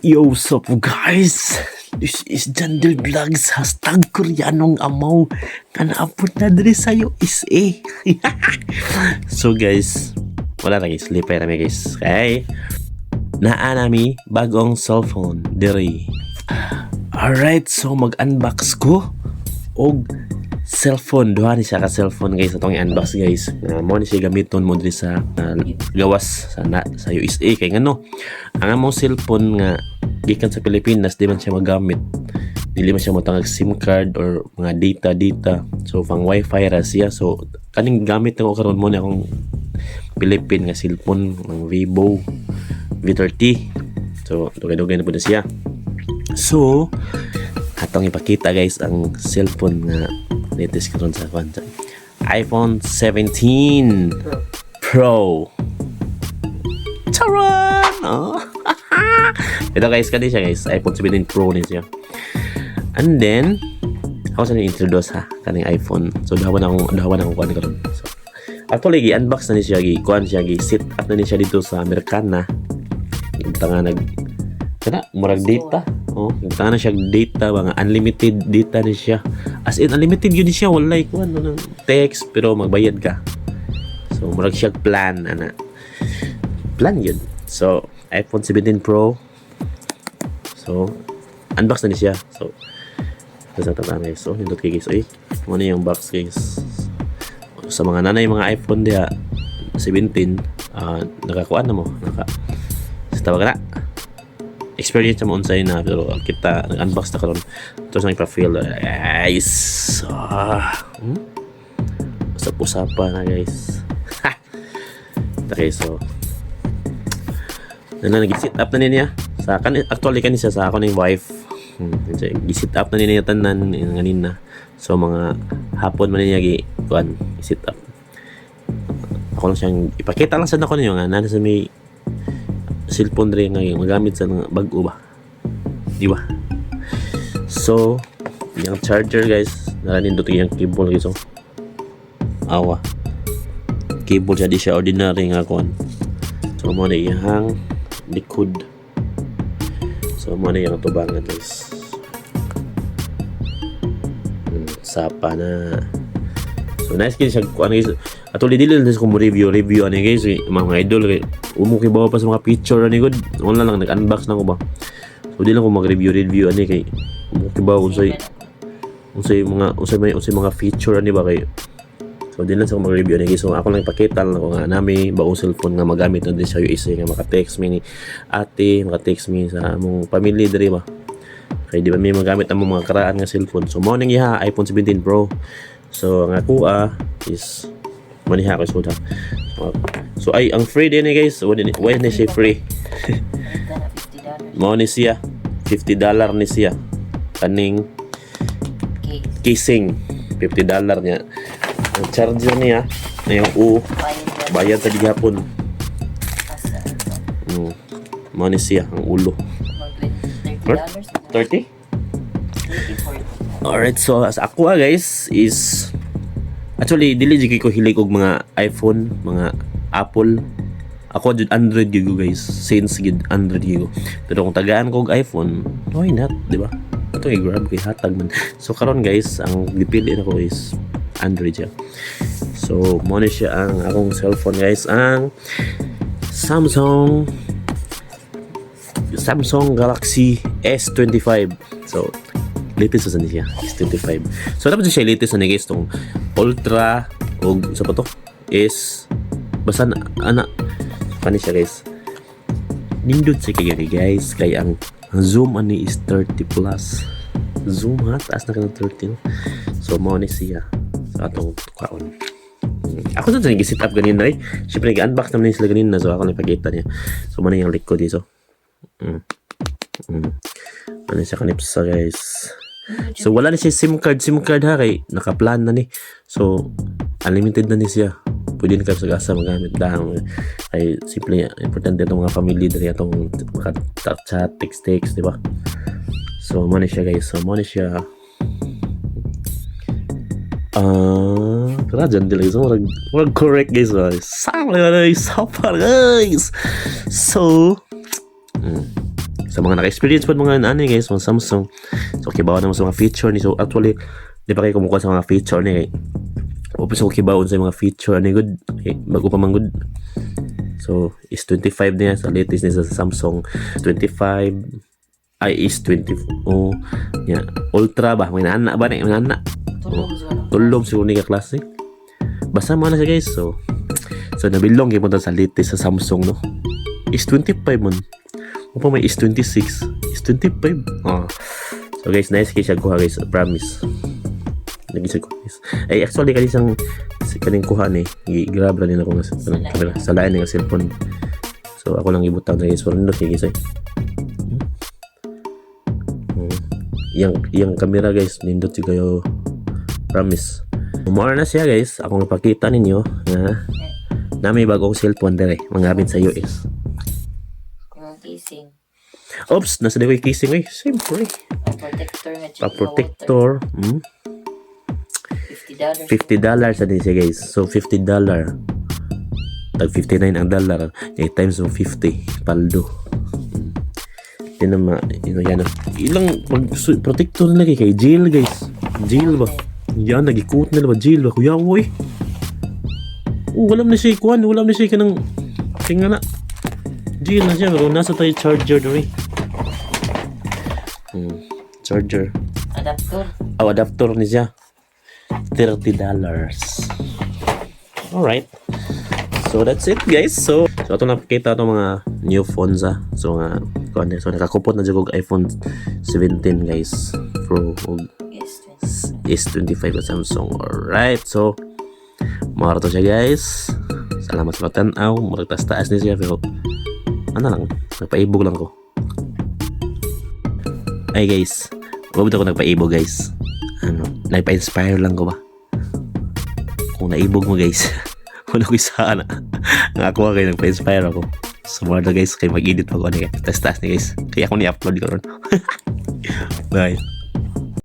Yo, what's up guys? This is Jandel Vlogs, hashtag Koreanong Amaw nga naabot na diri sa USA. So guys, wala na guys, lipay na guys. Okay? Naa nami bagong cellphone diri. Alright, so mag-unbox ko og cellphone. Duha ni siya ka cellphone guys atong i-unbox guys. Mo ni siya gamiton mo diri sa gawas sa USA kay ngano. Ang among cellphone nga gikan sa Pilipinas di man siya magamit. Dili man siya matangag SIM card or mga data. So pang wifi ra siya. So kaning gamit ko karon mo ni akong Philippine nga cellphone ng Vivo V30. So dugay-dugay na pud siya. So atong ipakita guys ang cellphone nga latest karon sa iPhone 17 Pro. Charan! Oh. Ito guys, kani siya guys, iPhone 17 Pro ni siya. And then ako sa ni-introduce ha kaning iPhone. So dawan ako kuan karon. So actually gi-unbox na ni siya, kuan siya, gi-set up na ni siya dito sa Americana. Tanga murag data. Oh, tanga na siya data, mga unlimited data ni siya. As in unlimited yun siya, walay kuan no text pero magbayad ka. So murag siya plan ana. Plan yun. So iPhone 17 Pro. So unbox na ni siya. So sa tama guys. So nindot kay guys. Oy, mo na yung box guys. Sa mga nanay mga iPhone dia 17 nakakuan na mo. Sa tawag na. Experience mo unsay na pero kita nag-unbox na karon. Ito sa nagpa-feel guys. Usap-usapan na guys. Okay, so nag-set up na niya sa actually kanisa sa ako ng wife. Gi-set up na niya tanan nganin na. So mga hapon man niya gi-kuan i-set up. Ako lang siyang ipakita lang sa nako niyo nga nana sa may cellphone rin nga magamit sa bag-o ba. Di ba? So yung charger guys, naranindot yung cable guys. So awa. Cable siya, di siya ordinary nga kuan. So mo na iyang likod. So mo na yung tubangan guys. Sapa na. So nice guys siya kuan guys. Atuli dili lang ko mo review ani guys, mga idol kay umuki ba pa sa mga picture ani good. Wala lang nag-unbox na ko ba. So di lang ko mag-review ani kay umuki ba unsay mga feature ani ba kay. So di lang sa mag-review ani guys. So ako lang ipakita lang ko nga nami baong cellphone nga magamit na din sa USA nga maka-text mi ni ate, maka-text mi sa among family diri ba. Kay di ba may magamit ang mga karaan nga cellphone. So mo ning iha iPhone 17 Pro. So ang ako is maniha ko suda. So ay ang free din guys. Why na siya free? Mo ni siya $50 ni siya. Kaning casing $50 niya. Ang charger niya na yung bayad sa digapon. Mo ni siya ang ulo. $30? Alright, so as ako guys is actually dili jud ko hilig og mga iPhone, mga Apple. Ako jud Android gyud guys, since gid Android gyud. Pero kung tagaan ko og iPhone, why not, di ba? Ato i-grab kay hatag man. So karon guys, ang dipili nako is Android siya. So mo ni siya ang akong cellphone guys, ang Samsung Galaxy S25. So latest sa niya S25. So dapat siya latest na guys tong Ultra o sa pa to is basta ana kani siya guys. Nindot sa kaya guys kay ang zoom ani is 30 plus. Zoom ha taas na kanang 30 no? So mo ni siya sa atong kaon. Ako sa nag-set up ganina eh. Siyempre nag-unbox naman sila ganina so ako nagpakita niya. So mo na yung likod dito. Ano siya kanipsa guys. So wala na siya SIM card ha kay nakaplan na ni. So unlimited na ni siya. Pwede na kayo sa gasa magamit dahang ay simple importante itong mga family dali itong chat text di ba? So mo na siya guys. So mo na siya Kerajan dili so murag correct guys. Sama guys. So sa mga naka-experience po mga ano guys, mga Samsung. So kibaw naman sa mga feature ni. So actually di pa kayo kumukuha sa mga feature ni kay opus ko kibaw sa mga feature ni good. Okay, bago pa man good. So is 25 niya sa latest niya sa Samsung 25 ay is 20 oh yeah. Ultra ba mga anak ba ni mga anak tulong siguro ni ka klase basta mo na siya guys. So nabilong kayo punta sa latest sa Samsung no is 25 man o pa may is 26 is 25 so guys nice kayo siya kuha guys, promise nag-isa ko guys ay actually kaning kuha ni i-grab lang din ako ng camera sa lain ng cellphone. So ako lang ibutang na guys for nindot guys ay yung camera guys nindot si kayo, promise. Umara na siya guys, akong ipakita ninyo na may bagong cellphone dire mangamit sa US. Yung casing. Oops, nasa di ko yung casing eh. Siyempre. Protector nga Pa-protector. $50 na din siya guys. So $50. Tag 59 ang dollar. Yung times mo 50. Paldo. Yan naman. Yan. Ilang protector na kay jail guys. Jail ba? Yan, nag-ikot na ba? Jail ba? Kuya ko eh. Wala na siya ikuan. Wala na siya ka ng tingala. Jail na siya. Pero nasa tayo charger doon eh. Charger. Adapter. Adapter ni siya. $30. Alright. So that's it guys. So ito nakikita itong mga new phones So so nakakupot na dyan kong iPhone 17 guys. Pro S25 sa Samsung. Alright. So mara to siya guys. Salamat sa pagtanaw. Maragtas-taas niya siya. Pero ano lang. Nagpaibog lang ko. Ay guys. Huwag ko nagpaibog guys. Nagpa-inspire lang ko ba? Kung naibog mo guys. Wala ko isa na. Nga ako kayo nagpa-inspire ako. So mga guys, kayo mag-edit pa ko. Tas-tas ni guys. Kaya ako ni-upload ko ron. Bye.